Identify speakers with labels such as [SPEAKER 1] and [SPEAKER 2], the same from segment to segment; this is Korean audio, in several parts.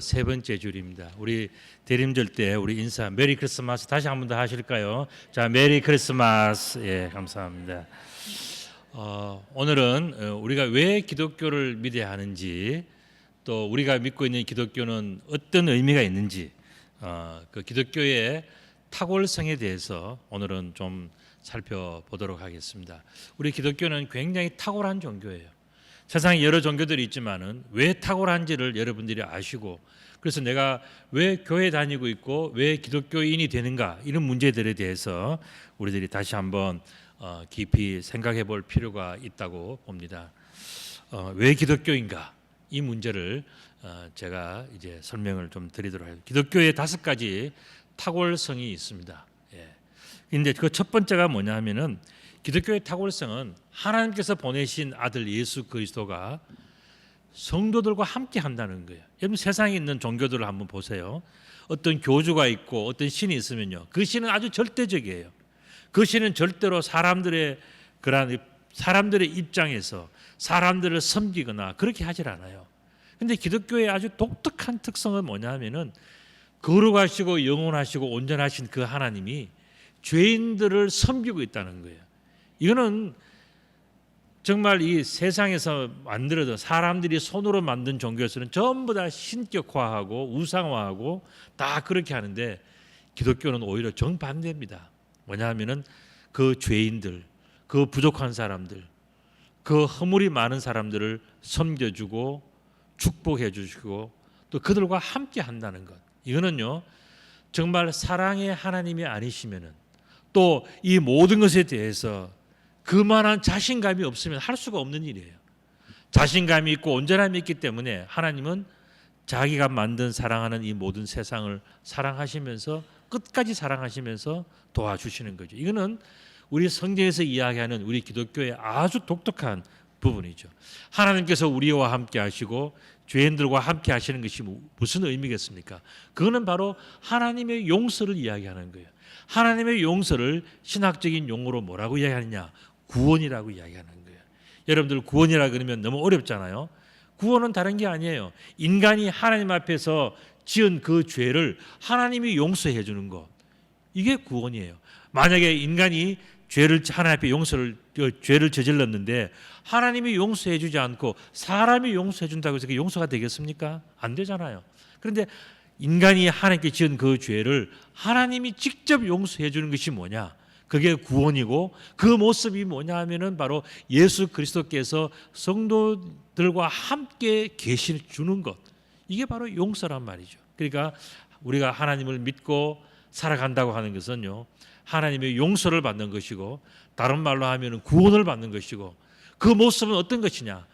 [SPEAKER 1] 세 번째 주일입니다. 우리 대림절 때 우리 인사 메리 크리스마스 다시 한 번 더 하실까요? 자, 메리 크리스마스. 예, 감사합니다. 오늘은 우리가 왜 기독교를 믿어야 하는지, 또 우리가 믿고 있는 기독교는 어떤 의미가 있는지, 그 기독교의 탁월성에 대해서 오늘은 좀 살펴보도록 하겠습니다. 우리 기독교는 굉장히 탁월한 종교예요. 세상에 여러 종교들이 있지만은 왜 탁월한지를 여러분들이 아시고, 그래서 내가 왜 교회 다니고 있고 왜 기독교인이 되는가, 이런 문제들에 대해서 우리들이 다시 한번 깊이 생각해 볼 필요가 있다고 봅니다. 왜 기독교인가, 이 문제를 제가 이제 설명을 좀 드리도록 하겠습니다. 기독교에 5가지 탁월성이 있습니다. 근데 그 첫 번째가 뭐냐 하면은, 기독교의 탁월성은 하나님께서 보내신 아들 예수 그리스도가 성도들과 함께 한다는 거예요. 여러분, 세상에 있는 종교들을 한번 보세요. 어떤 교주가 있고 어떤 신이 있으면요, 그 신은 아주 절대적이에요. 그 신은 절대로 사람들의 입장에서 사람들을 섬기거나 그렇게 하질 않아요. 근데 기독교의 아주 독특한 특성은 뭐냐 하면은, 거룩하시고 영원하시고 온전하신 그 하나님이 죄인들을 섬기고 있다는 거예요. 이거는 정말 이 세상에서 만들어져 사람들이 손으로 만든 종교에서는 전부 다 신격화하고 우상화하고 다 그렇게 하는데, 기독교는 오히려 정반대입니다. 뭐냐 하면은, 그 죄인들, 그 부족한 사람들, 그 허물이 많은 사람들을 섬겨주고 축복해 주시고 또 그들과 함께 한다는 것. 이거는요, 정말 사랑의 하나님이 아니시면은, 또 이 모든 것에 대해서 그만한 자신감이 없으면 할 수가 없는 일이에요. 자신감이 있고 온전함이 있기 때문에 하나님은 자기가 만든 사랑하는 이 모든 세상을 사랑하시면서 끝까지 사랑하시면서 도와주시는 거죠. 이거는 우리 성경에서 이야기하는 우리 기독교의 아주 독특한 부분이죠. 하나님께서 우리와 함께 하시고 죄인들과 함께 하시는 것이 무슨 의미겠습니까? 그거는 바로 하나님의 용서를 이야기하는 거예요. 하나님의 용서를 신학적인 용어로 뭐라고 이야기하느냐? 구원이라고 이야기하는 거예요. 여러분들, 구원이라 그러면 너무 어렵잖아요. 구원은 다른 게 아니에요. 인간이 하나님 앞에서 지은 그 죄를 하나님이 용서해 주는 것, 이게 구원이에요. 만약에 인간이 하나님 앞에 죄를 저질렀는데 하나님이 용서해 주지 않고 사람이 용서해 준다고 해서 그게 용서가 되겠습니까? 안 되잖아요. 그런데 인간이 하나님께 지은 그 죄를 하나님이 직접 용서해 주는 것이 뭐냐? 그게 구원이고, 그 모습이 뭐냐 하면은 바로 예수 그리스도께서 성도들과 함께 계시 주는 것, 이게 바로 용서란 말이죠. 그러니까 우리가 하나님을 믿고 살아간다고 하는 것은요, 하나님의 용서를 받는 것이고, 다른 말로 하면은 구원을 받는 것이고, 그 모습은 어떤 것이냐?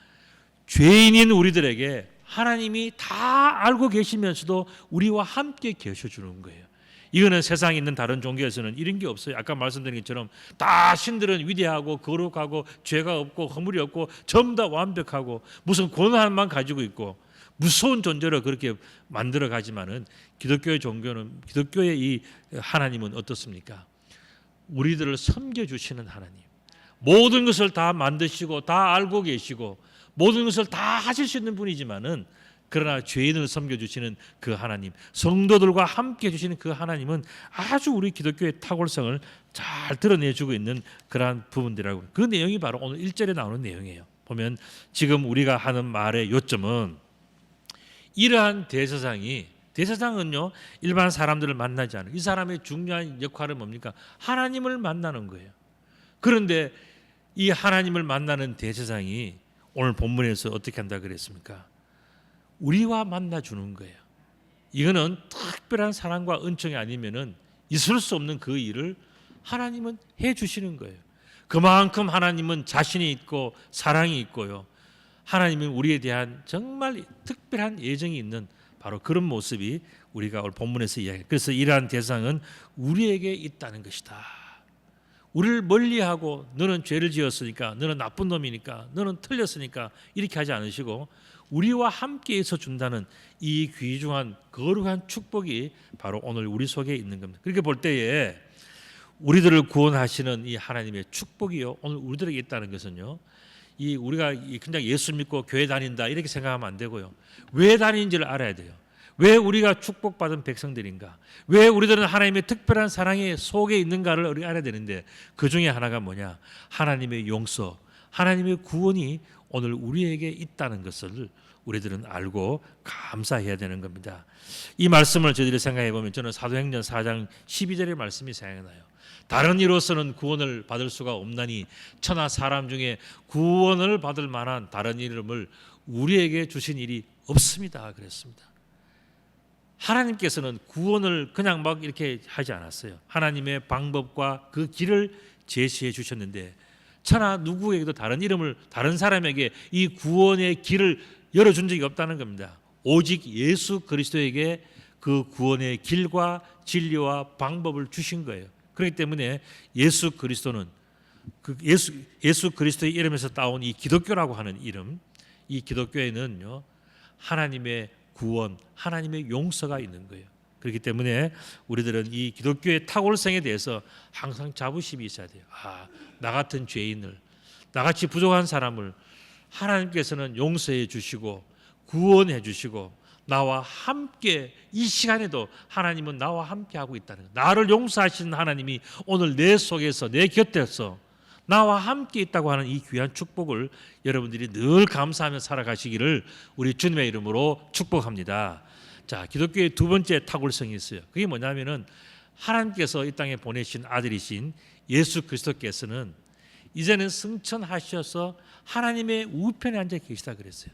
[SPEAKER 1] 죄인인 우리들에게 하나님이 다 알고 계시면서도 우리와 함께 계셔주는 거예요. 이거는 세상에 있는 다른 종교에서는 이런 게 없어요. 아까 말씀드린 것처럼 다 신들은 위대하고 거룩하고 죄가 없고 허물이 없고 전부 다 완벽하고 무슨 권한만 가지고 있고 무서운 존재로 그렇게 만들어 가지만은, 기독교의 종교는, 기독교의 이 하나님은 어떻습니까? 우리들을 섬겨주시는 하나님, 모든 것을 다 만드시고 다 알고 계시고 모든 것을 다 하실 수 있는 분이지만은, 그러나 죄인을 섬겨주시는 그 하나님, 성도들과 함께 해주시는 그 하나님은 아주 우리 기독교의 탁월성을 잘 드러내주고 있는 그러한 부분들이라고. 그 내용이 바로 오늘 1절에 나오는 내용이에요. 보면 지금 우리가 하는 말의 요점은, 이러한 대제사장은요, 일반 사람들을 만나지 않아요. 이 사람의 중요한 역할은 뭡니까? 하나님을 만나는 거예요. 그런데 이 하나님을 만나는 대제사장이 오늘 본문에서 어떻게 한다 그랬습니까? 우리와 만나주는 거예요. 이거는 특별한 사랑과 은총이 아니면은 있을 수 없는 그 일을 하나님은 해주시는 거예요. 그만큼 하나님은 자신이 있고 사랑이 있고요, 하나님은 우리에 대한 정말 특별한 예정이 있는 바로 그런 모습이 우리가 오늘 본문에서 이야기해요. 그래서 이러한 대상은 우리에게 있다는 것이다. 우리를 멀리하고 너는 죄를 지었으니까, 너는 나쁜 놈이니까, 너는 틀렸으니까 이렇게 하지 않으시고 우리와 함께해서 준다는 이 귀중한 거룩한 축복이 바로 오늘 우리 속에 있는 겁니다. 그렇게 볼 때에 우리들을 구원하시는 이 하나님의 축복이요, 오늘 우리들에게 있다는 것은요, 이 우리가 그냥 예수 믿고 교회 다닌다 이렇게 생각하면 안 되고요, 왜 다니는지를 알아야 돼요. 왜 우리가 축복받은 백성들인가? 왜 우리들은 하나님의 특별한 사랑의 속에 있는가를 우리가 알아야 되는데, 그 중에 하나가 뭐냐? 하나님의 용서, 하나님의 구원이 오늘 우리에게 있다는 것을 우리들은 알고 감사해야 되는 겁니다. 이 말씀을 저희들이 생각해 보면 저는 사도행전 4장 12절의 말씀이 생각나요. 다른 이로서는 구원을 받을 수가 없나니 천하 사람 중에 구원을 받을 만한 다른 이름을 우리에게 주신 일이 없습니다. 그랬습니다. 하나님께서는 구원을 그냥 막 이렇게 하지 않았어요. 하나님의 방법과 그 길을 제시해 주셨는데, 천하 누구에게도 다른 이름을, 다른 사람에게 이 구원의 길을 열어준 적이 없다는 겁니다. 오직 예수 그리스도에게 그 구원의 길과 진리와 방법을 주신 거예요. 그렇기 때문에 예수 그리스도는 예수 그리스도의 이름에서 따온 이 기독교라고 하는 이름, 이 기독교에는요, 하나님의 구원, 하나님의 용서가 있는 거예요. 그렇기 때문에 우리들은 이 기독교의 탁월성에 대해서 항상 자부심이 있어야 돼요. 나 같은 죄인을, 나같이 부족한 사람을 하나님께서는 용서해 주시고 구원해 주시고 나와 함께, 이 시간에도 하나님은 나와 함께 하고 있다는 것. 나를 용서하시는 하나님이 오늘 내 속에서, 내 곁에서 나와 함께 있다고 하는 이 귀한 축복을 여러분들이 늘 감사하며 살아가시기를 우리 주님의 이름으로 축복합니다. 자, 기독교의 두 번째 탁월성이 있어요. 그게 뭐냐면은 하나님께서 이 땅에 보내신 아들이신 예수 그리스도께서는 이제는 승천하셔서 하나님의 우편에 앉아 계시다 그랬어요.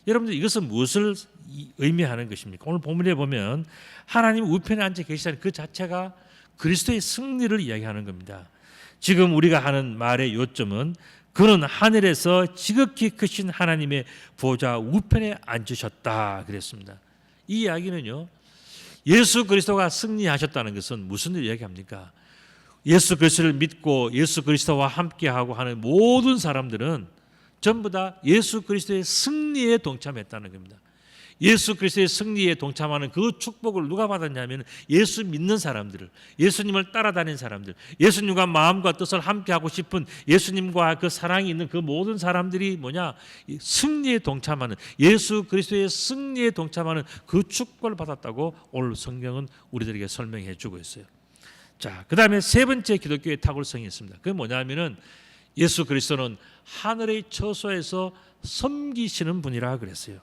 [SPEAKER 1] 여러분들, 이것은 무엇을 의미하는 것입니까? 오늘 본문에 보면 하나님 우편에 앉아 계시다는 그 자체가 그리스도의 승리를 이야기하는 겁니다. 지금 우리가 하는 말의 요점은 그는 하늘에서 지극히 크신 하나님의 보좌 우편에 앉으셨다 그랬습니다. 이 이야기는요, 예수 그리스도가 승리하셨다는 것은 무슨 일 이야기합니까? 예수 그리스도를 믿고 예수 그리스도와 함께하고 하는 모든 사람들은 전부 다 예수 그리스도의 승리에 동참했다는 겁니다. 예수 그리스도의 승리에 동참하는 그 축복을 누가 받았냐면 예수 믿는 사람들을, 예수님을 따라다니는 사람들, 예수님과 마음과 뜻을 함께하고 싶은 예수님과 그 사랑이 있는 그 모든 사람들이 뭐냐? 승리에 동참하는, 예수 그리스도의 승리에 동참하는 그 축복을 받았다고 오늘 성경은 우리들에게 설명해 주고 있어요. 자, 그 다음에 세 번째 기독교의 탁월성이 있습니다. 그게 뭐냐면은 예수 그리스도는 하늘의 처소에서 섬기시는 분이라 그랬어요.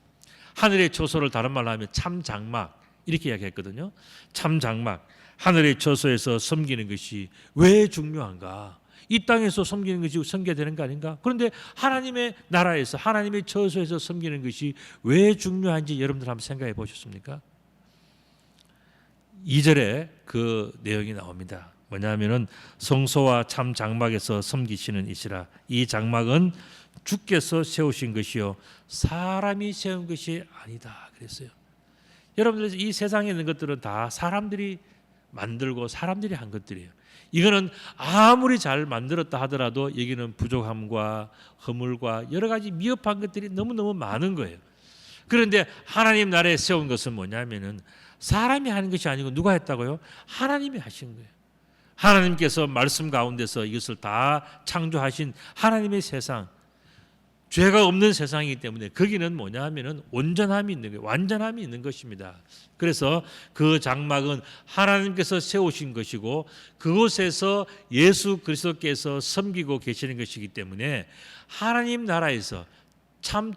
[SPEAKER 1] 하늘의 처소를 다른 말로 하면 참 장막, 이렇게 이야기했거든요. 참 장막, 하늘의 처소에서 섬기는 것이 왜 중요한가? 이 땅에서 섬기는 것이 섬겨야 되는 거 아닌가? 그런데 하나님의 나라에서, 하나님의 처소에서 섬기는 것이 왜 중요한지 여러분들 한번 생각해 보셨습니까? 2절에 그 내용이 나옵니다. 뭐냐면은 성소와 참 장막에서 섬기시는 이시라. 이 장막은 주께서 세우신 것이요 사람이 세운 것이 아니다 그랬어요. 여러분들, 이 세상에 있는 것들은 다 사람들이 만들고 사람들이 한 것들이에요. 이거는 아무리 잘 만들었다 하더라도 여기는 부족함과 허물과 여러 가지 미흡한 것들이 너무너무 많은 거예요. 그런데 하나님 나라에 세운 것은 뭐냐면은 사람이 하는 것이 아니고 누가 했다고요? 하나님이 하신 거예요. 하나님께서 말씀 가운데서 이것을 다 창조하신 하나님의 세상, 죄가 없는 세상이기 때문에 거기는 뭐냐 하면은 온전함이 있는 거예요. 완전함이 있는 것입니다. 그래서 그 장막은 하나님께서 세우신 것이고 그곳에서 예수 그리스도께서 섬기고 계시는 것이기 때문에 하나님 나라에서 참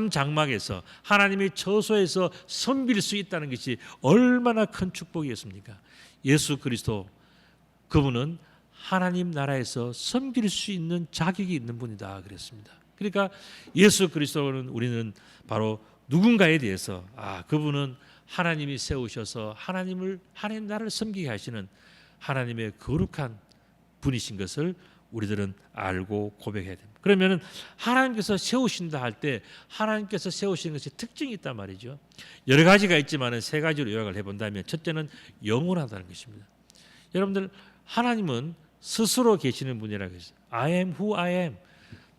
[SPEAKER 1] 장막에서, 하나님의 처소에서 섬길 수 있다는 것이 얼마나 큰 축복이었습니까? 예수 그리스도, 그분은 하나님 나라에서 섬길 수 있는 자격이 있는 분이다 그랬습니다. 그러니까 예수 그리스도는 우리는 바로 누군가에 대해서 그분은 하나님이 세우셔서 하나님 나라를 섬기게 하시는 하나님의 거룩한 분이신 것을 우리들은 알고 고백해야 됩니다. 그러면은 하나님께서 세우신다 할 때 하나님께서 세우시는 것이 특징이 있단 말이죠. 여러 가지가 있지만 세 가지로 요약을 해본다면 첫째는 영원하다는 것입니다. 여러분들, 하나님은 스스로 계시는 분이라고 했어요. I am who I am.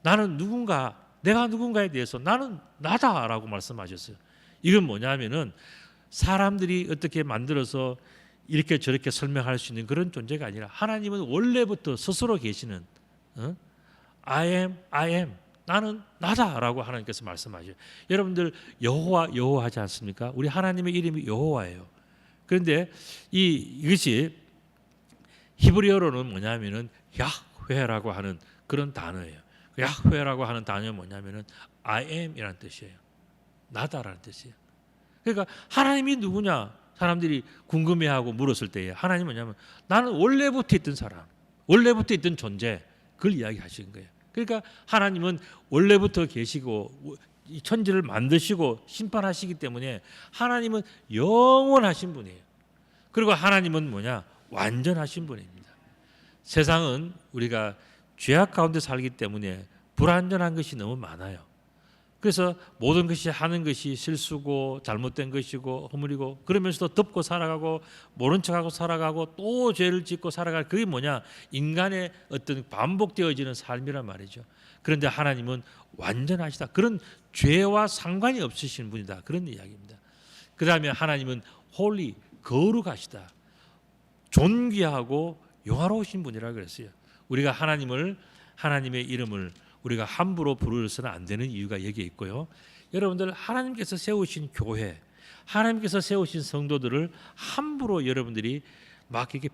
[SPEAKER 1] 나는 누군가, 내가 누군가에 대해서 나는 나다라고 말씀하셨어요. 이건 뭐냐면은 사람들이 어떻게 만들어서 이렇게 저렇게 설명할 수 있는 그런 존재가 아니라 하나님은 원래부터 스스로 계시는 I am 나는 나다라고 하나님께서 말씀하셔요. 여러분들 여호와 여호와 하지 않습니까? 우리 하나님의 이름이 여호와예요. 그런데 이것이 히브리어로는 뭐냐면은 야훼라고 하는 그런 단어예요. 야훼라고 하는 단어는 뭐냐면은 I am이라는 뜻이에요. 나다라는 뜻이에요. 그러니까 하나님이 누구냐? 사람들이 궁금해하고 물었을 때에 하나님은 뭐냐면 나는 원래부터 있던 사람, 원래부터 있던 존재, 그걸 이야기하시는 거예요. 그러니까 하나님은 원래부터 계시고 이 천지를 만드시고 심판하시기 때문에 하나님은 영원하신 분이에요. 그리고 하나님은 뭐냐? 완전하신 분입니다. 세상은 우리가 죄악 가운데 살기 때문에 불완전한 것이 너무 많아요. 그래서 모든 것이 하는 것이 실수고 잘못된 것이고 허물이고 그러면서도 덮고 살아가고 모른 척하고 살아가고 또 죄를 짓고 살아갈 그게 뭐냐? 인간의 어떤 반복되어지는 삶이란 말이죠. 그런데 하나님은 완전하시다. 그런 죄와 상관이 없으신 분이다. 그런 이야기입니다. 그 다음에 하나님은 홀리, 거룩하시다. 존귀하고 영화로우신 분이라고 그랬어요. 우리가 하나님의 이름을 우리가 함부로 부르서는 안 되는 이유가 여기에 있고요. 여러분들 하나님께서 세우신 교회, 하나님께서 세우신 성도들을 함부로 여러분들이 막 이렇게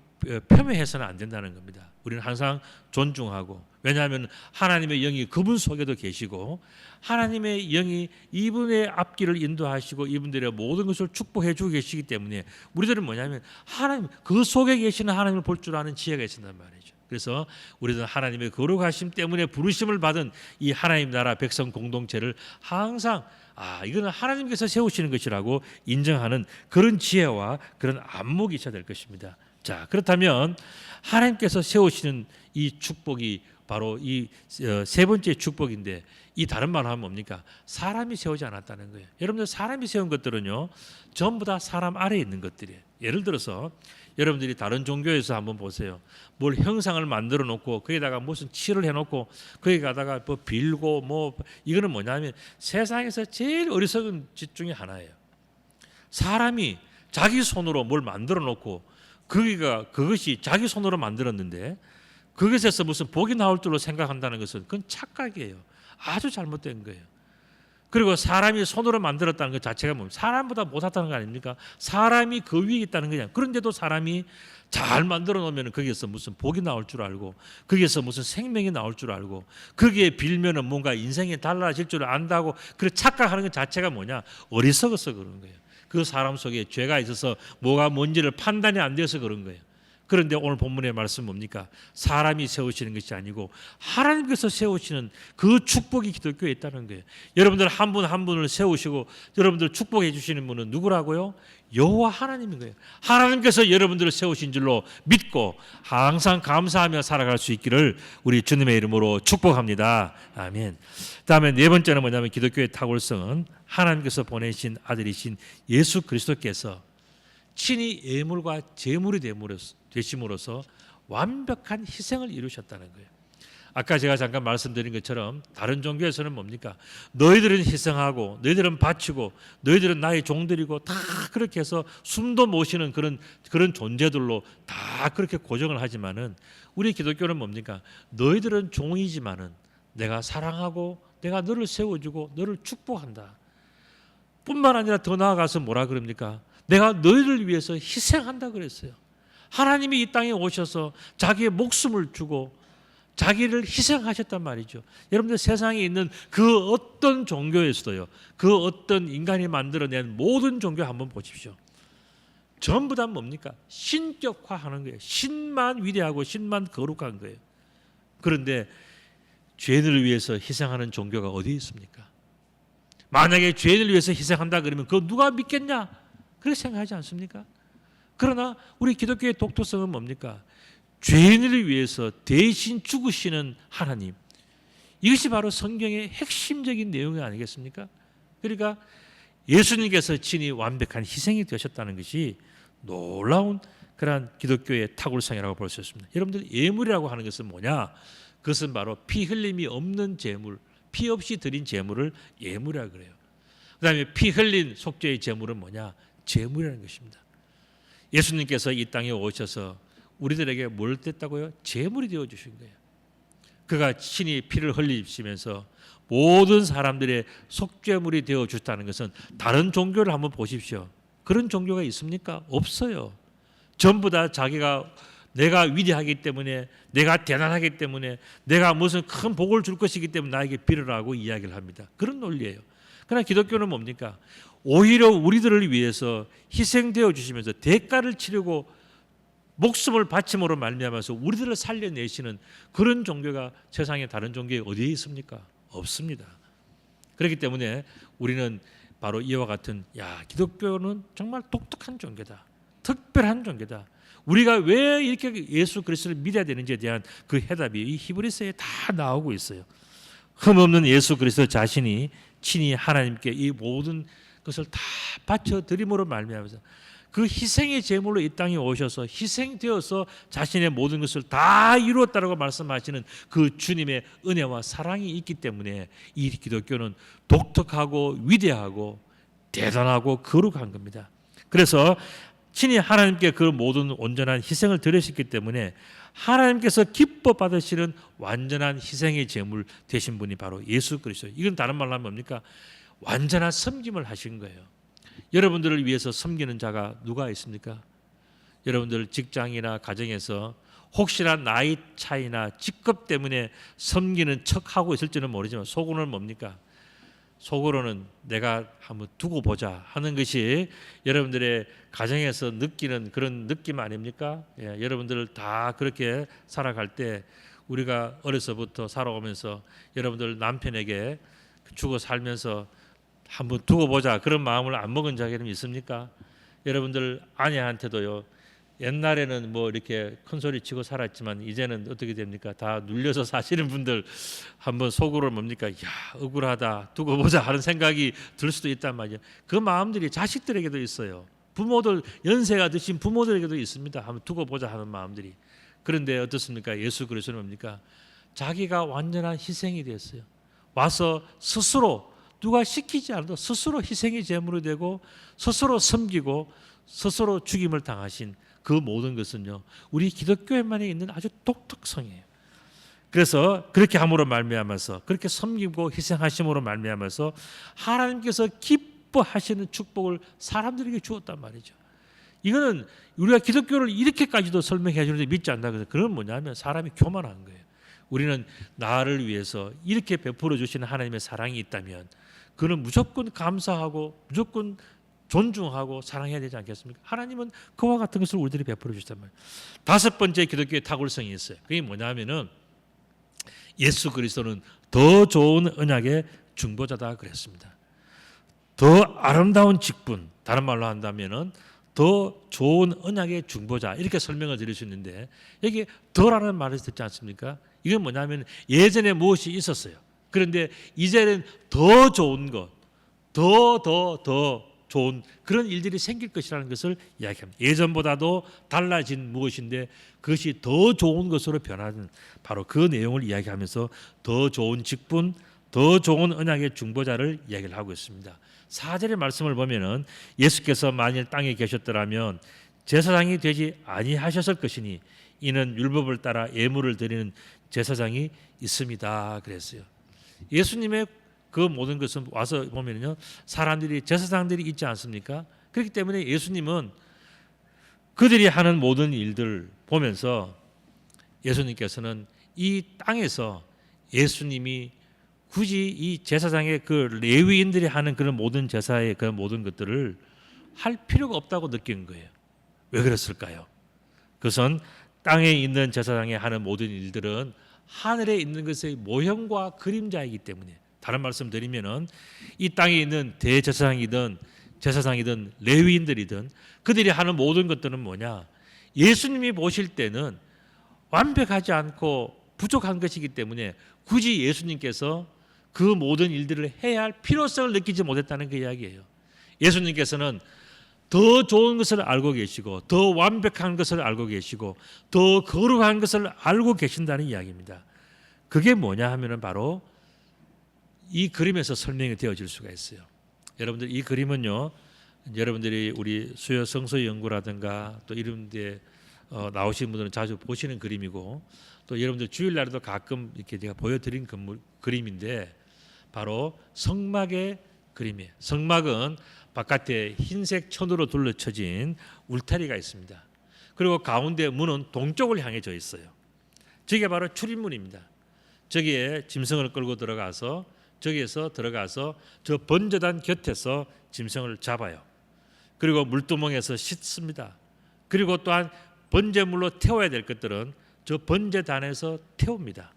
[SPEAKER 1] 폄훼해서는 안 된다는 겁니다. 우리는 항상 존중하고, 왜냐하면 하나님의 영이 그분 속에도 계시고 하나님의 영이 이분의 앞길을 인도하시고 이분들의 모든 것을 축복해 주고 계시기 때문에 우리들은 뭐냐면 하나님 그 속에 계시는 하나님을 볼 줄 아는 지혜가 있단 말이죠. 그래서 우리는 하나님의 거룩하심 때문에 부르심을 받은 이 하나님 나라 백성 공동체를 항상 이거는 하나님께서 세우시는 것이라고 인정하는 그런 지혜와 그런 안목이 있어야 될 것입니다. 자, 그렇다면 하나님께서 세우시는 이 축복이 바로 이 세 번째 축복인데, 이 다른 말로 하면 뭡니까? 사람이 세우지 않았다는 거예요. 여러분들 사람이 세운 것들은요 전부 다 사람 아래에 있는 것들이에요. 예를 들어서 여러분들이 다른 종교에서 한번 보세요. 뭘 형상을 만들어 놓고 거기다가 무슨 칠을 해놓고 거기 가다가 뭐 빌고 뭐 이거는 뭐냐면 세상에서 제일 어리석은 짓 중에 하나예요. 사람이 자기 손으로 뭘 만들어 놓고 그것이 자기 손으로 만들었는데 그것에서 무슨 복이 나올 줄로 생각한다는 것은 그건 착각이에요. 아주 잘못된 거예요. 그리고 사람이 손으로 만들었다는 것 자체가 뭡니까? 사람보다 못하다는 거 아닙니까? 사람이 그 위에 있다는 거냐. 그런데도 사람이 잘 만들어 놓으면 거기에서 무슨 복이 나올 줄 알고 거기에서 무슨 생명이 나올 줄 알고 거기에 빌면은 뭔가 인생이 달라질 줄 안다고 그렇게 착각하는 것 자체가 뭐냐? 어리석어서 그런 거예요. 그 사람 속에 죄가 있어서 뭐가 뭔지를 판단이 안 돼서 그런 거예요. 그런데 오늘 본문의 말씀은 뭡니까? 사람이 세우시는 것이 아니고 하나님께서 세우시는 그 축복이 기독교에 있다는 거예요. 여러분들 한 분 한 분을 세우시고 여러분들 축복해 주시는 분은 누구라고요? 여호와 하나님인 거예요. 하나님께서 여러분들을 세우신 줄로 믿고 항상 감사하며 살아갈 수 있기를 우리 주님의 이름으로 축복합니다. 아멘. 다음에 네 번째는 뭐냐면 기독교의 탁월성은 하나님께서 보내신 아들이신 예수 그리스도께서 친히 예물과 제물이 되심으로써 완벽한 희생을 이루셨다는 거예요. 아까 제가 잠깐 말씀드린 것처럼 다른 종교에서는 뭡니까? 너희들은 희생하고 너희들은 바치고 너희들은 나의 종들이고 다 그렇게 해서 숨도 못 쉬는 그런 존재들로 다 그렇게 고정을 하지만은 우리 기독교는 뭡니까? 너희들은 종이지만은 내가 사랑하고 내가 너를 세워주고 너를 축복한다. 뿐만 아니라 더 나아가서 뭐라 그럽니까? 내가 너희를 위해서 희생한다 그랬어요. 하나님이 이 땅에 오셔서 자기의 목숨을 주고 자기를 희생하셨단 말이죠. 여러분들 세상에 있는 그 어떤 종교에서도요, 그 어떤 인간이 만들어낸 모든 종교 한번 보십시오. 전부 다 뭡니까? 신격화하는 거예요. 신만 위대하고 신만 거룩한 거예요. 그런데 죄인을 위해서 희생하는 종교가 어디 있습니까? 만약에 죄인을 위해서 희생한다 그러면 그거 누가 믿겠냐? 그렇게 생각하지 않습니까? 그러나 우리 기독교의 독특성은 뭡니까? 죄인을 위해서 대신 죽으시는 하나님. 이것이 바로 성경의 핵심적인 내용이 아니겠습니까? 그러니까 예수님께서 친히 완벽한 희생이 되셨다는 것이 놀라운 그러한 기독교의 탁월성이라고 볼 수 있습니다. 여러분들 예물이라고 하는 것은 뭐냐? 그것은 바로 피 흘림이 없는 제물, 피 없이 드린 제물을 예물이라고 그래요. 그 다음에 피 흘린 속죄의 제물은 뭐냐? 제물이라는 것입니다. 예수님께서 이 땅에 오셔서 우리들에게 뭘 됐다고요? 제물이 되어주신 거예요. 그가 친히 피를 흘리시면서 모든 사람들의 속죄물이 되어 주셨다는 것은 다른 종교를 한번 보십시오. 그런 종교가 있습니까? 없어요. 전부 다 자기가 내가 위대하기 때문에, 내가 대단하기 때문에, 내가 무슨 큰 복을 줄 것이기 때문에 나에게 빌으라고 이야기를 합니다. 그런 논리예요. 그러나 기독교는 뭡니까? 오히려 우리들을 위해서 희생되어 주시면서 대가를 치르고 목숨을 바침으로 말미암아서 우리들을 살려내시는 그런 종교가 세상에 다른 종교에 어디에 있습니까? 없습니다. 그렇기 때문에 우리는 바로 이와 같은 기독교는 정말 독특한 종교다. 특별한 종교다. 우리가 왜 이렇게 예수 그리스도를 믿어야 되는지에 대한 그 해답이 이 히브리서에 다 나오고 있어요. 흠없는 예수 그리스도 자신이 친히 하나님께 이 모든 것을 다 바쳐 드림으로 말미암아서 그 희생의 제물로 이 땅에 오셔서 희생되어서 자신의 모든 것을 다 이루었다라고 말씀하시는 그 주님의 은혜와 사랑이 있기 때문에 이 기독교는 독특하고 위대하고 대단하고 거룩한 겁니다. 그래서 친히 하나님께 그 모든 온전한 희생을 드리셨기 때문에 하나님께서 기뻐 받으시는 완전한 희생의 제물 되신 분이 바로 예수 그리스도. 이건 다른 말로 하면 뭡니까? 완전한 섬김을 하신 거예요. 여러분들을 위해서 섬기는 자가 누가 있습니까? 여러분들 직장이나 가정에서 혹시나 나이 차이나 직급 때문에 섬기는 척하고 있을지는 모르지만 속으로는 뭡니까? 속으로는 내가 한번 두고 보자 하는 것이 여러분들의 가정에서 느끼는 그런 느낌 아닙니까? 여러분들 다 그렇게 살아갈 때 우리가 어려서부터 살아오면서 여러분들 남편에게 주고 살면서 한번 두고 보자 그런 마음을 안 먹은 자들은 있습니까? 여러분들 아내한테도요. 옛날에는 뭐 이렇게 큰 소리 치고 살았지만 이제는 어떻게 됩니까? 다 눌려서 사시는 분들 한번 속으로 뭡니까? 억울하다 두고 보자 하는 생각이 들 수도 있단 말이에요. 그 마음들이 자식들에게도 있어요. 부모들 연세가 드신 부모들에게도 있습니다. 한번 두고 보자 하는 마음들이. 그런데 어떻습니까? 예수 그리스도는 뭡니까? 자기가 완전한 희생이 됐어요. 와서 스스로 누가 시키지 않아도 스스로 희생의 제물이 되고 스스로 섬기고 스스로 죽임을 당하신 그 모든 것은요 우리 기독교에만 있는 아주 독특성이에요. 그래서 그렇게 함으로 말미암아서 그렇게 섬기고 희생하심으로 말미암아서 하나님께서 기뻐하시는 축복을 사람들에게 주었단 말이죠. 이거는 우리가 기독교를 이렇게까지도 설명해 주는데 믿지 않는다 그래서 그건 뭐냐면 사람이 교만한 거예요. 우리는 나를 위해서 이렇게 베풀어 주시는 하나님의 사랑이 있다면 그는 무조건 감사하고 무조건 존중하고 사랑해야 되지 않겠습니까? 하나님은 그와 같은 것을 우리들이 베풀어 주셨단 말이에요. 다섯 번째 기독교의 탁월성이 있어요. 그게 뭐냐면은 예수 그리스도는 더 좋은 언약의 중보자다 그랬습니다. 더 아름다운 직분, 다른 말로 한다면은 더 좋은 언약의 중보자 이렇게 설명을 드릴 수 있는데 여기 더라는 말을 듣지 않습니까? 이건 뭐냐면 예전에 무엇이 있었어요. 그런데 이제는 더 좋은 것, 더 좋은 그런 일들이 생길 것이라는 것을 이야기합니다. 예전보다도 달라진 무엇인데 그것이 더 좋은 것으로 변하는 바로 그 내용을 이야기하면서 더 좋은 직분, 더 좋은 언약의 중보자를 이야기를 하고 있습니다. 4절의 말씀을 보면은 예수께서 만일 땅에 계셨더라면 제사장이 되지 아니하셨을 것이니 이는 율법을 따라 예물을 드리는 제사장이 있습니다. 그랬어요. 예수님의 그 모든 것은 와서 보면요 사람들이 제사장들이 있지 않습니까? 그렇기 때문에 예수님은 그들이 하는 모든 일들 보면서 예수님께서는 이 땅에서 예수님이 굳이 이 제사장의 그 레위인들이 하는 그런 모든 제사의 그런 모든 것들을 할 필요가 없다고 느낀 거예요. 왜 그랬을까요? 그것은 땅에 있는 제사장이 하는 모든 일들은 하늘에 있는 것의 모형과 그림자이기 때문에 다른 말씀 드리면은 이 땅에 있는 대제사장이든 제사장이든 레위인들이든 그들이 하는 모든 것들은 뭐냐? 예수님이 보실 때는 완벽하지 않고 부족한 것이기 때문에 굳이 예수님께서 그 모든 일들을 해야 할 필요성을 느끼지 못했다는 그 이야기예요. 예수님께서는 더 좋은 것을 알고 계시고 더 완벽한 것을 알고 계시고 더 거룩한 것을 알고 계신다는 이야기입니다. 그게 뭐냐 하면은 바로 이 그림에서 설명이 되어질 수가 있어요. 여러분들 이 그림은요, 여러분들이 우리 수요 성서 연구라든가 또 이런 데 나오시는 분들은 자주 보시는 그림이고 또 여러분들 주일날에도 가끔 이렇게 제가 보여드린 그림인데 바로 성막의 그림이에요. 성막은 바깥에 흰색 천으로 둘러쳐진 울타리가 있습니다. 그리고 가운데 문은 동쪽을 향해져 있어요. 저게 바로 출입문입니다. 저기에 짐승을 끌고 들어가서 저기에서 들어가서 저 번제단 곁에서 짐승을 잡아요. 그리고 물두멍에서 씻습니다. 그리고 또한 번제물로 태워야 될 것들은 저 번제단에서 태웁니다.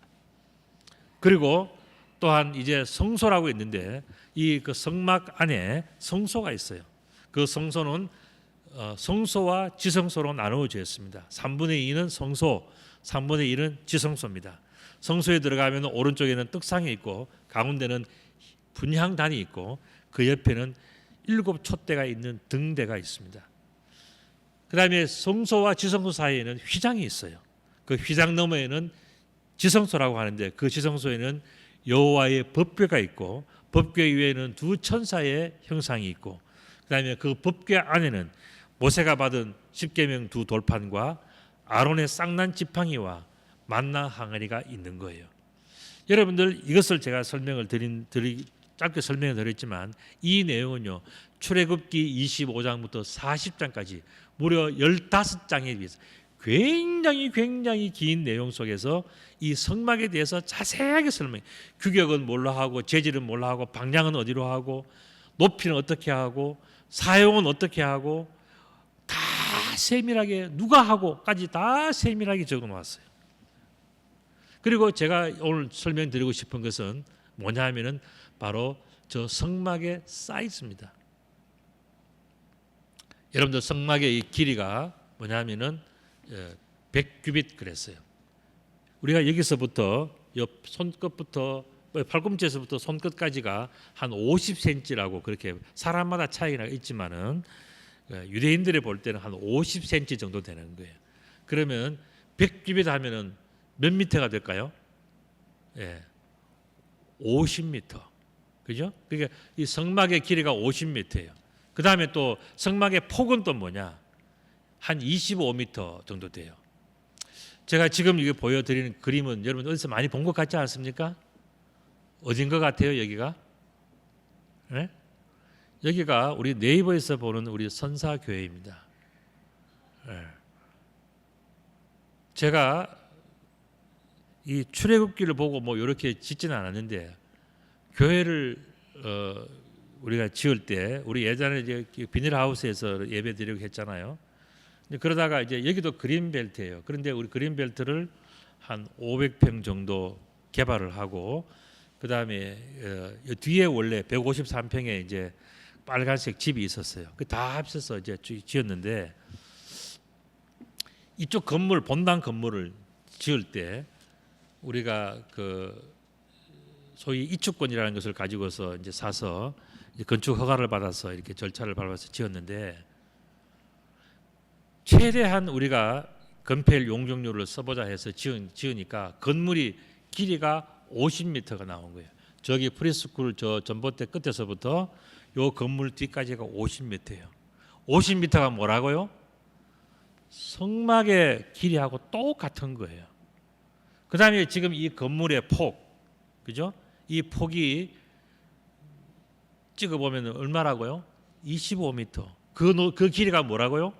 [SPEAKER 1] 그리고 또한 이제 성소라고 있는데 이 그 성막 안에 성소가 있어요. 그 성소는 성소와 지성소로 나누어져 있습니다. 3분의 2는 성소, 3분의 1은 지성소입니다. 성소에 들어가면 오른쪽에는 떡상이 있고 가운데는 분향단이 있고 그 옆에는 7 촛대가 있는 등대가 있습니다. 그 다음에 성소와 지성소 사이에는 휘장이 있어요. 그 휘장 너머에는 지성소라고 하는데 그 지성소에는 여호와의 법궤가 있고 법궤 위에는 두 천사의 형상이 있고 그 다음에 그 법궤 안에는 모세가 받은 십계명 두 돌판과 아론의 쌍난 지팡이와 만나 항아리가 있는 거예요. 여러분들 이것을 제가 짧게 설명을 드렸지만 이 내용은요 출애굽기 25장부터 40장까지 무려 15장에 비해서 굉장히 긴 내용 속에서 이 성막에 대해서 자세하게 설명해. 규격은 뭘로 하고 재질은 뭘로 하고 방향은 어디로 하고 높이는 어떻게 하고 사용은 어떻게 하고 다 세밀하게 누가 하고까지 다 세밀하게 적어 놓았어요. 그리고 제가 오늘 설명드리고 싶은 것은 뭐냐 하면은 바로 저 성막의 사이즈입니다. 여러분들 성막의 이 길이가 뭐냐 하면은 100규빗 그랬어요. 우리가 여기서부터 옆 손끝부터 팔꿈치에서부터 손끝까지가 한 50cm라고 그렇게 사람마다 차이가 있지만은 유대인들이 볼 때는 한 50cm 정도 되는 거예요. 그러면 100규빗 하면은 몇 미터가 될까요? 50m. 그죠? 그러니까 이 성막의 길이가 50m예요. 그 다음에 또 성막의 폭은 또 뭐냐? 한 25m 정도 돼요. 제가 지금 이거 보여드리는 그림은 여러분 어디서 많이 본 것 같지 않습니까? 어딘 것 같아요, 여기가? 네? 여기가 우리 네이버에서 보는 우리 선사교회입니다. 네. 제가 이 출애굽기를 보고 뭐 이렇게 짓지는 않았는데 교회를 우리가 지을 때 우리 예전에 이제 비닐하우스에서 예배드리고 했잖아요. 그러다가 이제 여기도 그린벨트예요. 그런데 우리 그린벨트를 한 500평 정도 개발을 하고 그 다음에 뒤에 원래 153평에 이제 빨간색 집이 있었어요. 그 다 합쳐서 이제 지었는데 이쪽 건물 본당 건물을 지을 때 우리가 그 소위 이축권이라는 것을 가지고서 이제 사서 이제 건축 허가를 받아서 이렇게 절차를 밟아서 지었는데 최대한 우리가 건폐율 용적률을 써보자 해서 지으니까 건물이 길이가 50m가 나온 거예요. 저기 프리스쿨 저 전봇대 끝에서부터 요 건물 뒤까지가 50m예요. 50m가 뭐라고요? 성막의 길이하고 똑같은 거예요. 그 다음에 지금 이 건물의 폭, 그죠? 이 폭이 찍어보면 얼마라고요? 25m. 그 길이가 뭐라고요?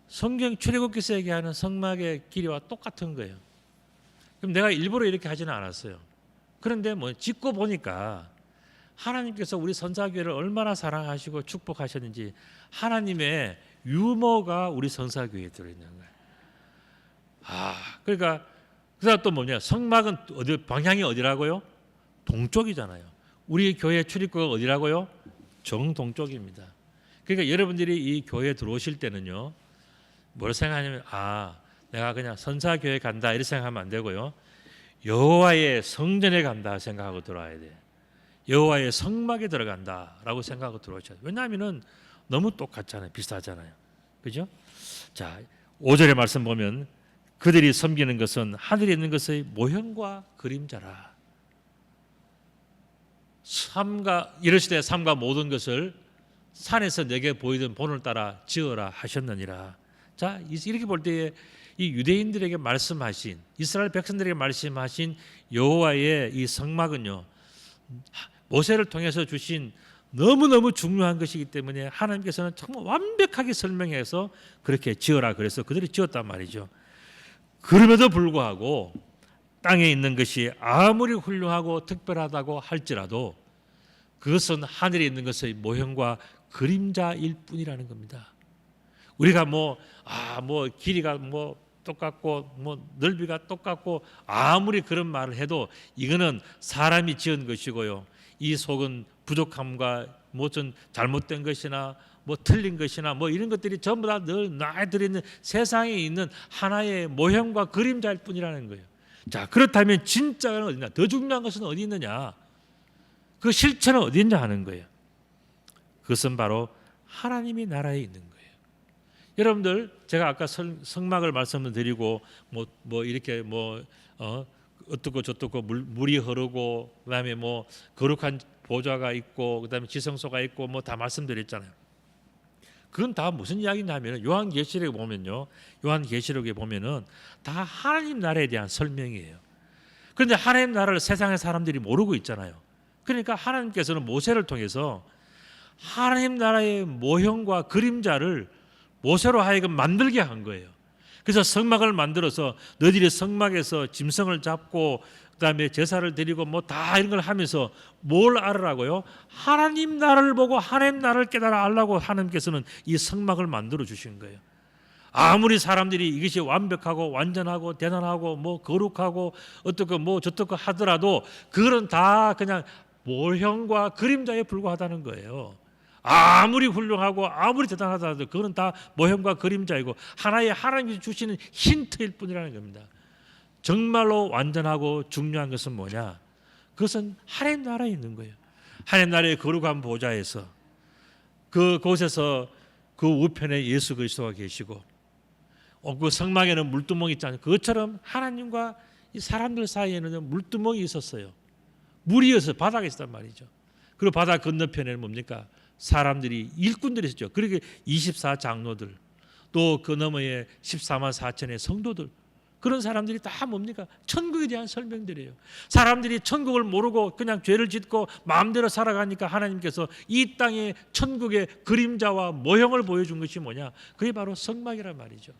[SPEAKER 1] 성경 출애굽기서 얘기하는 성막의 길이와 똑같은 거예요. 그럼 내가 일부러 이렇게 하지는 않았어요. 그런데 뭐 짓고 보니까 하나님께서 우리 선사교회를 얼마나 사랑하시고 축복하셨는지 하나님의 유머가 우리 선사교회에 들어있는 거예요. 그러니까 그다음 또 뭐냐? 성막은 어디 방향이 어디라고요? 동쪽이잖아요. 우리 교회 출입구가 어디라고요? 정동쪽입니다. 그러니까 여러분들이 이 교회에 들어오실 때는요. 뭘 생각하냐면 내가 그냥 선사교회 간다 이렇게 생각하면 안 되고요. 여호와의 성전에 간다 생각하고 들어와야 돼. 여호와의 성막에 들어간다라고 생각하고 들어오셔야 돼요. 왜냐하면은 너무 똑같잖아요. 비슷하잖아요. 그죠? 자, 5절의 말씀 보면 그들이 섬기는 것은 하늘에 있는 것의 모형과 그림자라. 이르시되 삼가 모든 것을 산에서 내게 보이던 본을 따라 지어라 하셨느니라. 자, 이렇게 볼 때에 이 유대인들에게 말씀하신 이스라엘 백성들에게 말씀하신 여호와의 이 성막은요 모세를 통해서 주신 너무너무 중요한 것이기 때문에 하나님께서는 정말 완벽하게 설명해서 그렇게 지어라 그래서 그들이 지었단 말이죠. 그럼에도 불구하고 땅에 있는 것이 아무리 훌륭하고 특별하다고 할지라도 그것은 하늘에 있는 것의 모형과 그림자일 뿐이라는 겁니다. 우리가 뭐 길이가 똑같고 넓이가 똑같고 아무리 그런 말을 해도 이거는 사람이 지은 것이고요. 이 속은 부족함과 무슨 잘못된 것이나 틀린 것이나 이런 것들이 전부 다 늘 나에 들어있는 세상에 있는 하나의 모형과 그림자일 뿐이라는 거예요. 자, 그렇다면 진짜는 어디 있냐? 더 중요한 것은 어디 있느냐? 그 실체는 어디 있냐 하는 거예요. 그것은 바로 하나님의 나라에 있는 거예요. 여러분들, 제가 아까 성막을 말씀을 드리고 이렇게 어떻고 저떻고 물이 흐르고 그다음에 거룩한 보좌가 있고 그다음에 지성소가 있고 다 말씀드렸잖아요. 그건 다 무슨 이야기냐면 요한계시록에 보면은 다 하나님 나라에 대한 설명이에요. 그런데 하나님 나라를 세상의 사람들이 모르고 있잖아요. 그러니까 하나님께서는 모세를 통해서 하나님 나라의 모형과 그림자를 모세로 하여금 만들게 한 거예요. 그래서 성막을 만들어서 너희들이 성막에서 짐승을 잡고 그다음에 제사를 드리고 다 이런 걸 하면서 뭘 알으라고요? 하나님 나라를 보고 하나님 나라를 깨달아 알라고 하나님께서는 이 성막을 만들어 주신 거예요. 아무리 사람들이 이것이 완벽하고 완전하고 대단하고 거룩하고 어떻고 저떻고 하더라도 그거는 다 그냥 모형과 그림자에 불과하다는 거예요. 아무리 훌륭하고 아무리 대단하더라도 그거는 다 모형과 그림자이고 하나의 하나님이 주시는 힌트일 뿐이라는 겁니다. 정말로 완전하고 중요한 것은 뭐냐? 그것은 하나님 나라에 있는 거예요. 하나님 나라의 거룩한 보좌에서 그곳에서 그 우편에 예수 그리스도가 계시고 그 성막에는 물두멍이 있잖아요. 그것처럼 하나님과 이 사람들 사이에는 물두멍이 있었어요. 물이어서 바닥에 있었단 말이죠. 그리고 바다 건너편에는 뭡니까? 사람들이 일꾼들이 있었죠. 그렇게 24장로들 또 그 너머에 14만 4천의 성도들 그런 사람들이 다 뭡니까? 천국에 대한 설명들이에요. 사람들이 천국을 모르고 그냥 죄를 짓고 마음대로 살아가니까 하나님께서 이 땅의 천국의 그림자와 모형을 보여준 것이 뭐냐? 그게 바로 성막이란 말이죠.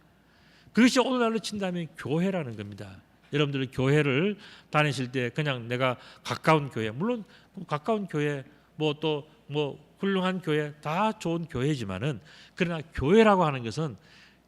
[SPEAKER 1] 그것이 오늘날로 친다면 교회라는 겁니다. 여러분들 교회를 다니실 때 그냥 내가 가까운 교회, 물론 가까운 교회 훌륭한 교회 다 좋은 교회지만은 그러나 교회라고 하는 것은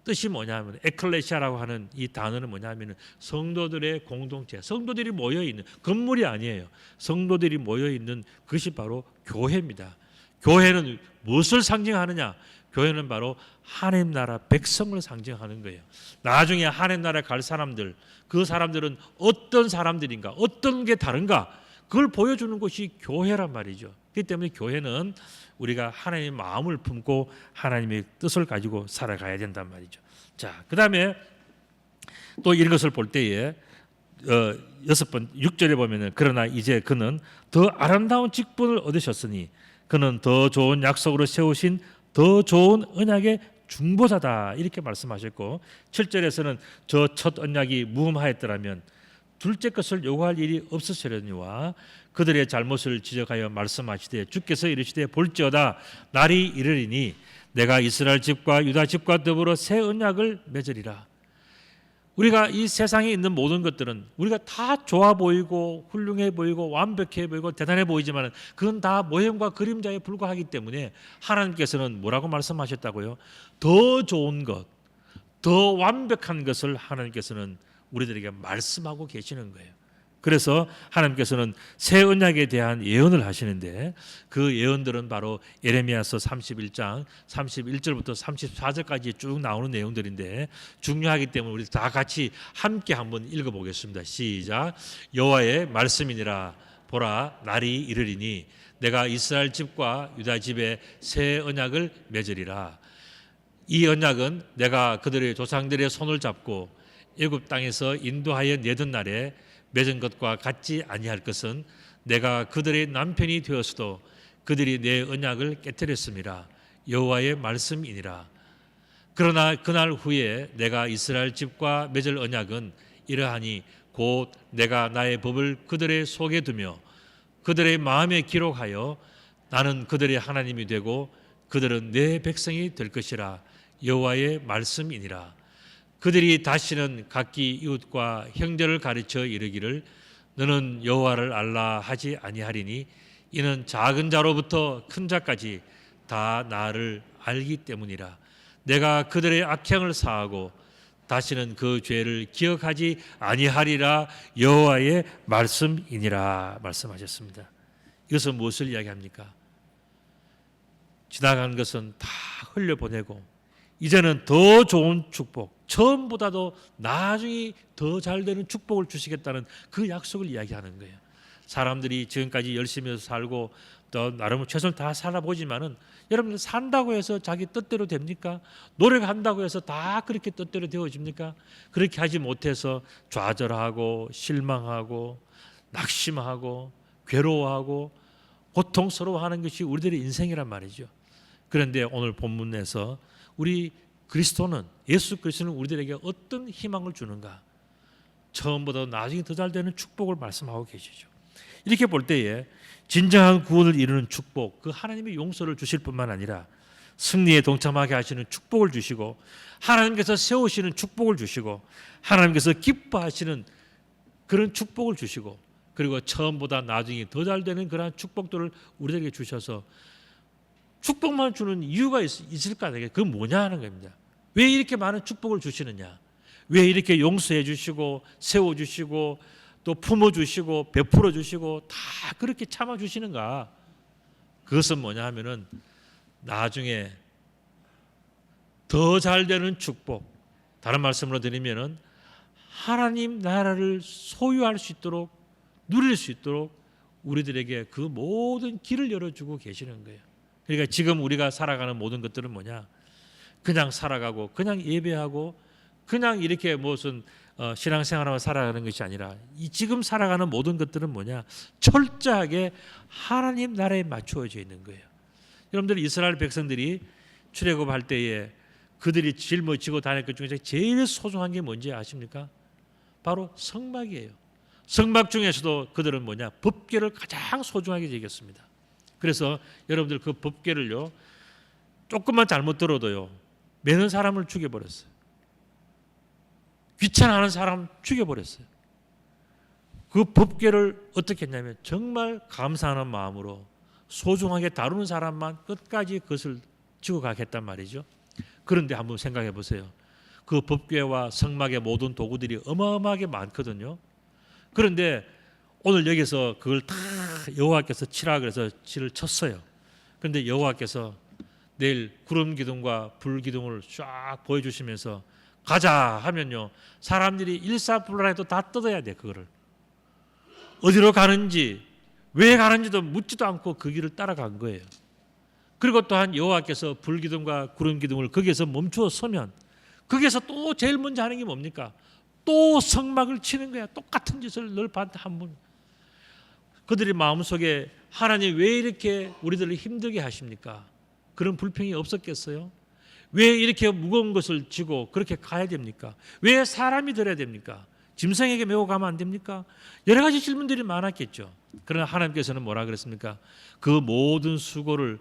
[SPEAKER 1] 뜻이 뭐냐면 에클레시아라고 하는 이 단어는 뭐냐면 성도들의 공동체, 성도들이 모여 있는 건물이 아니에요. 성도들이 모여 있는 그것이 바로 교회입니다. 교회는 무엇을 상징하느냐? 교회는 바로 하나님 나라 백성을 상징하는 거예요. 나중에 하나님 나라에 갈 사람들, 그 사람들은 어떤 사람들인가, 어떤 게 다른가, 그걸 보여주는 것이 교회란 말이죠. 그렇기 때문에 교회는 우리가 하나님의 마음을 품고 하나님의 뜻을 가지고 살아가야 된단 말이죠. 자, 그 다음에 또 이런 것을 볼 때에 6절에 보면은 그러나 이제 그는 더 아름다운 직분을 얻으셨으니 그는 더 좋은 약속으로 세우신 더 좋은 언약의 중보자다 이렇게 말씀하셨고 7절에서는 저 첫 언약이 무흠하였더라면 둘째 것을 요구할 일이 없으시려니와 그들의 잘못을 지적하여 말씀하시되 주께서 이르시되 볼지어다 날이 이르리니 내가 이스라엘 집과 유다 집과 더불어 새 언약을 맺으리라. 우리가 이 세상에 있는 모든 것들은 우리가 다 좋아 보이고 훌륭해 보이고 완벽해 보이고 대단해 보이지만 그건 다 모형과 그림자에 불과하기 때문에 하나님께서는 뭐라고 말씀하셨다고요? 더 좋은 것, 더 완벽한 것을 하나님께서는 우리들에게 말씀하고 계시는 거예요. 그래서 하나님께서는 새 언약에 대한 예언을 하시는데 그 예언들은 바로 예레미야서 31장 31절부터 34절까지 쭉 나오는 내용들인데 중요하기 때문에 우리 다 같이 함께 한번 읽어보겠습니다. 시작. 여호와의 말씀이니라 보라 날이 이르리니 내가 이스라엘 집과 유다 집에 새 언약을 맺으리라. 이 언약은 내가 그들의 조상들의 손을 잡고 애굽 땅에서 인도하여 내던 날에 맺은 것과 같지 아니할 것은 내가 그들의 남편이 되었어도 그들이 내 언약을 깨뜨렸음이라. 여호와의 말씀이니라. 그러나 그날 후에 내가 이스라엘 집과 맺을 언약은 이러하니 곧 내가 나의 법을 그들의 속에 두며 그들의 마음에 기록하여 나는 그들의 하나님이 되고 그들은 내 백성이 될 것이라. 여호와의 말씀이니라. 그들이 다시는 각기 이웃과 형제를 가르쳐 이르기를 너는 여호와를 알라 하지 아니하리니 이는 작은 자로부터 큰 자까지 다 나를 알기 때문이라. 내가 그들의 악행을 사하고 다시는 그 죄를 기억하지 아니하리라. 여호와의 말씀이니라 말씀하셨습니다. 이것은 무엇을 이야기합니까? 지나간 것은 다 흘려보내고 이제는 더 좋은 축복, 처음보다도 나중에 더 잘 되는 축복을 주시겠다는 그 약속을 이야기하는 거예요. 사람들이 지금까지 열심히 살고 또 나름 최선을 다 살아보지만은 여러분들 산다고 해서 자기 뜻대로 됩니까? 노력한다고 해서 다 그렇게 뜻대로 되어집니까? 그렇게 하지 못해서 좌절하고 실망하고 낙심하고 괴로워하고 고통스러워하는 것이 우리들의 인생이란 말이죠. 그런데 오늘 본문에서 우리 그리스도는, 예수 그리스도는 우리들에게 어떤 희망을 주는가? 처음보다 나중에 더 잘 되는 축복을 말씀하고 계시죠. 이렇게 볼 때에 진정한 구원을 이루는 축복, 그 하나님의 용서를 주실 뿐만 아니라 승리에 동참하게 하시는 축복을 주시고 하나님께서 세우시는 축복을 주시고 하나님께서 기뻐하시는 그런 축복을 주시고 그리고 처음보다 나중에 더 잘 되는 그러한 축복들을 우리에게 주셔서 축복만 주는 이유가 있을까? 그건 뭐냐 하는 겁니다. 왜 이렇게 많은 축복을 주시느냐? 왜 이렇게 용서해 주시고 세워 주시고 또 품어 주시고 베풀어 주시고 다 그렇게 참아 주시는가? 그것은 뭐냐 하면은 나중에 더 잘 되는 축복, 다른 말씀으로 드리면은 하나님 나라를 소유할 수 있도록 누릴 수 있도록 우리들에게 그 모든 길을 열어주고 계시는 거예요. 그러니까 지금 우리가 살아가는 모든 것들은 뭐냐? 그냥 살아가고 그냥 예배하고 그냥 이렇게 무슨 신앙생활하며 살아가는 것이 아니라 이 지금 살아가는 모든 것들은 뭐냐? 철저하게 하나님 나라에 맞추어져 있는 거예요. 여러분들 이스라엘 백성들이 출애굽할 때에 그들이 짊어지고 다닐 것 중에서 제일 소중한 게 뭔지 아십니까? 바로 성막이에요. 성막 중에서도 그들은 뭐냐? 법궤를 가장 소중하게 여겼습니다. 그래서 여러분들 그 법궤를요, 조금만 잘못 들어도요, 매는 사람을 죽여버렸어요. 귀찮아하는 사람 죽여버렸어요. 그 법궤를 어떻게 했냐면 정말 감사하는 마음으로 소중하게 다루는 사람만 끝까지 그것을 지고 가겠단 말이죠. 그런데 한번 생각해 보세요. 그 법궤와 성막의 모든 도구들이 어마어마하게 많거든요. 그런데 오늘 여기서 그걸 다 여호와께서 치라 그래서 칠을 쳤어요. 그런데 여호와께서 내일 구름 기둥과 불 기둥을 쫙 보여주시면서 가자 하면요, 사람들이 일사불란해도 다 뜯어야 돼. 그거를 어디로 가는지 왜 가는지도 묻지도 않고 그 길을 따라간 거예요. 그리고 또한 여호와께서 불 기둥과 구름 기둥을 거기에서 멈추어 서면 거기에서 또 제일 먼저 하는 게 뭡니까? 또 성막을 치는 거야. 똑같은 짓을 늘 한 번. 그들의 마음속에 하나님 왜 이렇게 우리들을 힘들게 하십니까? 그런 불평이 없었겠어요? 왜 이렇게 무거운 것을 지고 그렇게 가야 됩니까? 왜 사람이 들어야 됩니까? 짐승에게 메고 가면 안 됩니까? 여러 가지 질문들이 많았겠죠. 그러나 하나님께서는 뭐라 그랬습니까? 그 모든 수고를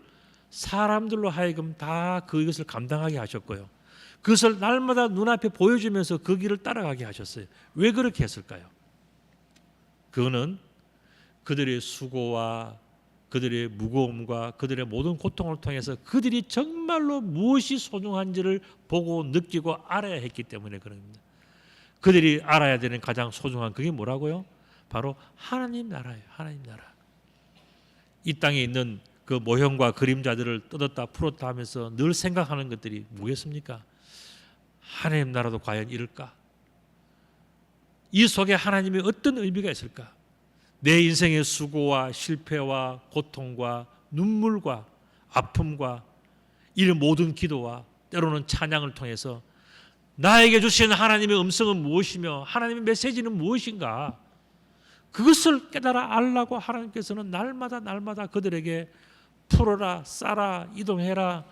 [SPEAKER 1] 사람들로 하여금 다 그것을 감당하게 하셨고요. 그것을 날마다 눈앞에 보여주면서 그 길을 따라가게 하셨어요. 왜 그렇게 했을까요? 그거는 그들의 수고와 그들의 무거움과 그들의 모든 고통을 통해서 그들이 정말로 무엇이 소중한지를 보고 느끼고 알아야 했기 때문에 그럽니다. 그들이 알아야 되는 가장 소중한 그게 뭐라고요? 바로 하나님 나라예요. 하나님 나라. 이 땅에 있는 그 모형과 그림자들을 뜯었다 풀었다 하면서 늘 생각하는 것들이 뭐겠습니까? 하나님 나라도 과연 이럴까? 이 속에 하나님의 어떤 의미가 있을까? 내 인생의 수고와 실패와 고통과 눈물과 아픔과 이런 모든 기도와 때로는 찬양을 통해서 나에게 주신 하나님의 음성은 무엇이며 하나님의 메시지는 무엇인가? 그것을 깨달아 알라고 하나님께서는 날마다 그들에게 풀어라, 싸라, 이동해라,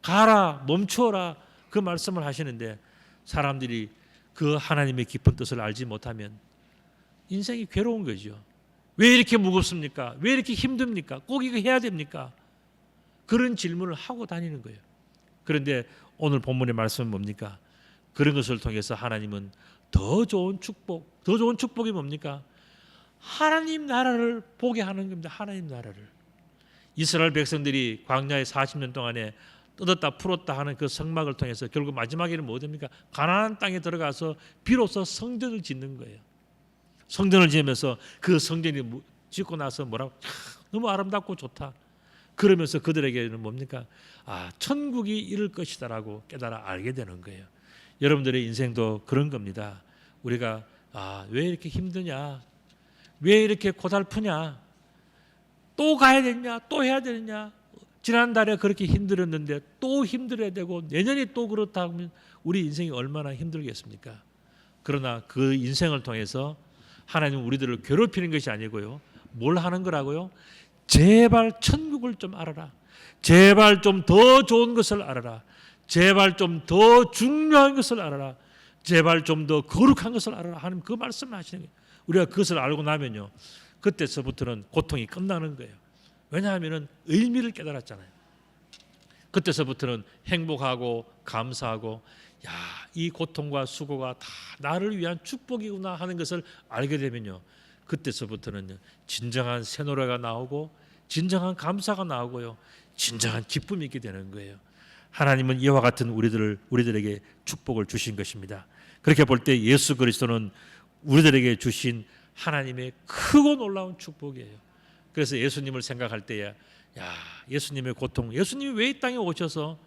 [SPEAKER 1] 가라, 멈추어라 그 말씀을 하시는데 사람들이 그 하나님의 깊은 뜻을 알지 못하면 인생이 괴로운 거죠. 왜 이렇게 무겁습니까? 왜 이렇게 힘듭니까? 꼭 이거 해야 됩니까? 그런 질문을 하고 다니는 거예요. 그런데 오늘 본문의 말씀은 뭡니까? 그런 것을 통해서 하나님은 더 좋은 축복, 더 좋은 축복이 뭡니까? 하나님 나라를 보게 하는 겁니다. 하나님 나라를. 이스라엘 백성들이 광야에 40년 동안에 뜯었다 풀었다 하는 그 성막을 통해서 결국 마지막에는 뭐 됩니까? 가나안 땅에 들어가서 비로소 성전을 짓는 거예요. 성전을 지으면서 그 성전이 짓고 나서 뭐라고? 너무 아름답고 좋다. 그러면서 그들에게는 뭡니까? 아, 천국이 이룰 것이다라고 깨달아 알게 되는 거예요. 여러분들의 인생도 그런 겁니다. 우리가 왜 이렇게 힘드냐? 왜 이렇게 고달프냐? 또 가야 되냐? 또 해야 되느냐? 지난달에 그렇게 힘들었는데 또 힘들어야 되고 내년에 또 그렇다 하면 우리 인생이 얼마나 힘들겠습니까? 그러나 그 인생을 통해서 하나님은 우리들을 괴롭히는 것이 아니고요. 뭘 하는 거라고요? 제발 천국을 좀 알아라. 제발 좀 더 좋은 것을 알아라. 제발 좀 더 중요한 것을 알아라. 제발 좀 더 거룩한 것을 알아라 하는 그 말씀을 하시는 거예요. 우리가 그것을 알고 나면요, 그때서부터는 고통이 끝나는 거예요. 왜냐하면 의미를 깨달았잖아요. 그때서부터는 행복하고 감사하고 이 고통과 수고가 다 나를 위한 축복이구나 하는 것을 알게 되면요, 그때서부터는 진정한 새 노래가 나오고 진정한 감사가 나오고요, 진정한 기쁨이 있게 되는 거예요. 하나님은 이와 같은 우리들에게 축복을 주신 것입니다. 그렇게 볼 때 예수 그리스도는 우리들에게 주신 하나님의 크고 놀라운 축복이에요. 그래서 예수님을 생각할 때에 예수님의 고통, 예수님이 왜 이 땅에 오셔서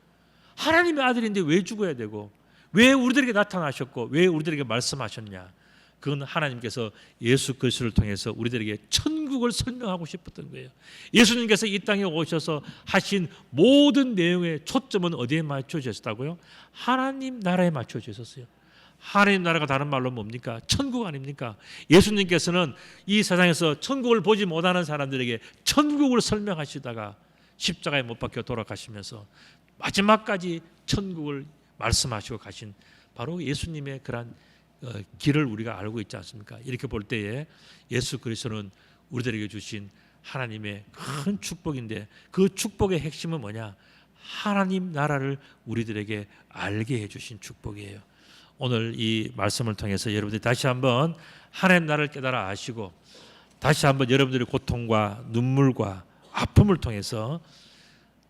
[SPEAKER 1] 하나님의 아들인데 왜 죽어야 되고 왜 우리들에게 나타나셨고 왜 우리들에게 말씀하셨냐? 그건 하나님께서 예수 그리스도를 통해서 우리들에게 천국을 설명하고 싶었던 거예요. 예수님께서 이 땅에 오셔서 하신 모든 내용의 초점은 어디에 맞춰졌다고요? 하나님 나라에 맞춰졌어요. 하나님 나라가 다른 말로 뭡니까? 천국 아닙니까? 예수님께서는 이 세상에서 천국을 보지 못하는 사람들에게 천국을 설명하시다가 십자가에 못 박혀 돌아가시면서 마지막까지 천국을 말씀하시고 가신 바로 예수님의 그런 길을 우리가 알고 있지 않습니까? 이렇게 볼 때에 예수 그리스도는 우리들에게 주신 하나님의 큰 축복인데 그 축복의 핵심은 뭐냐? 하나님 나라를 우리들에게 알게 해주신 축복이에요. 오늘 이 말씀을 통해서 여러분들이 다시 한번 하나님 나라를 깨달아 아시고 다시 한번 여러분들의 고통과 눈물과 아픔을 통해서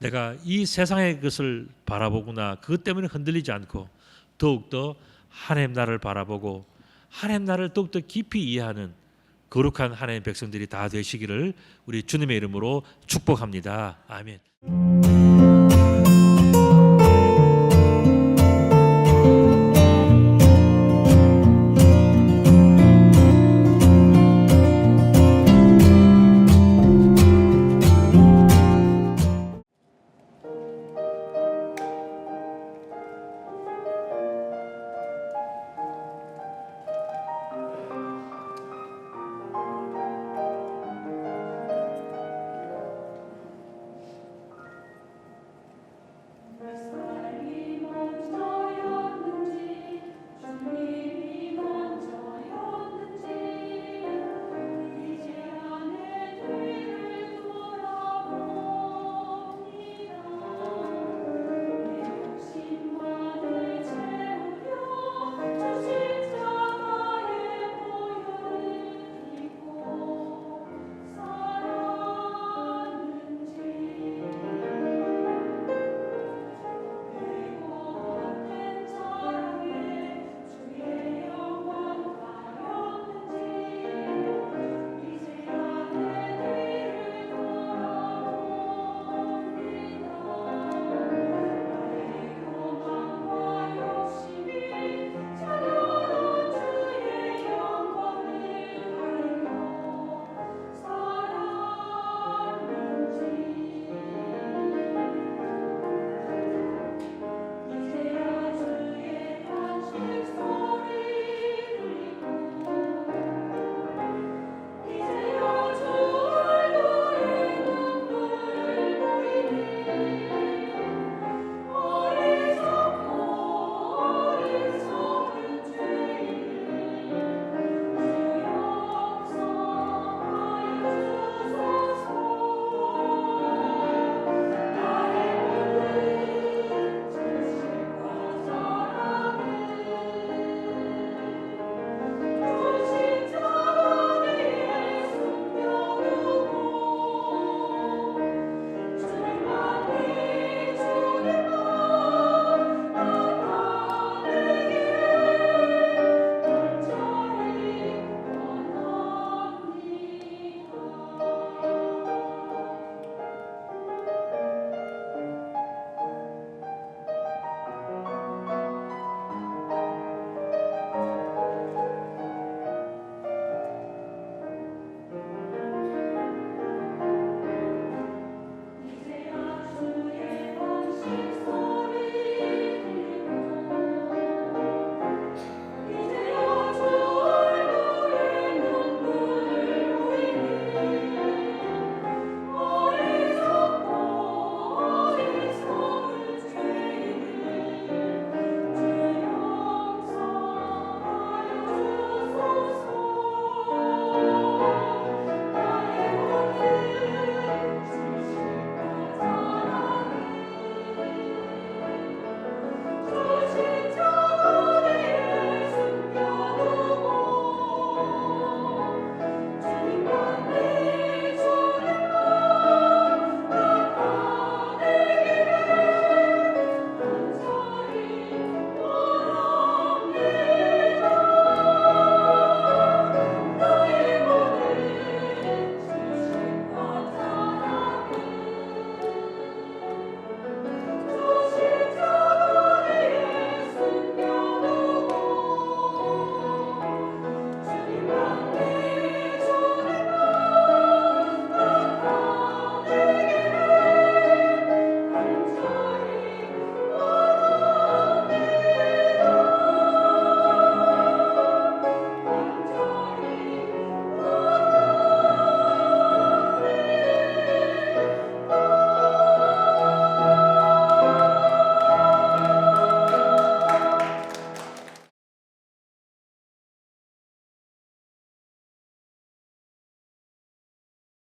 [SPEAKER 1] 내가 이 세상의 것을 바라보구나, 그것 때문에 흔들리지 않고 더욱더 하나님 나라를 바라보고 하나님 나라를 더욱더 깊이 이해하는 거룩한 하나님의 백성들이 다 되시기를 우리 주님의 이름으로 축복합니다. 아멘.